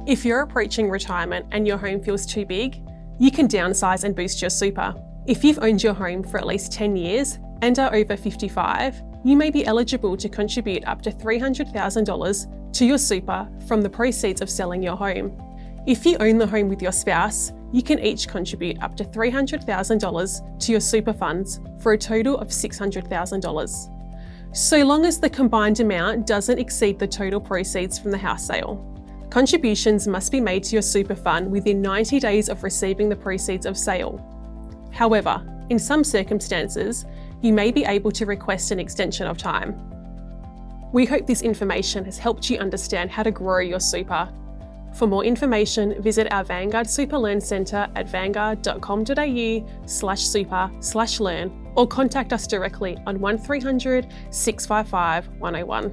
If you're approaching retirement and your home feels too big, you can downsize and boost your super. If you've owned your home for at least 10 years and are over 55, you may be eligible to contribute up to $300,000 to your super from the proceeds of selling your home. If you own the home with your spouse, you can each contribute up to $300,000 to your super funds for a total of $600,000, so long as the combined amount doesn't exceed the total proceeds from the house sale. Contributions must be made to your super fund within 90 days of receiving the proceeds of sale. However, in some circumstances, you may be able to request an extension of time. We hope this information has helped you understand how to grow your super. For more information, visit our Vanguard Super Learn Centre at vanguard.com.au/super/learn or contact us directly on 1300 655 101.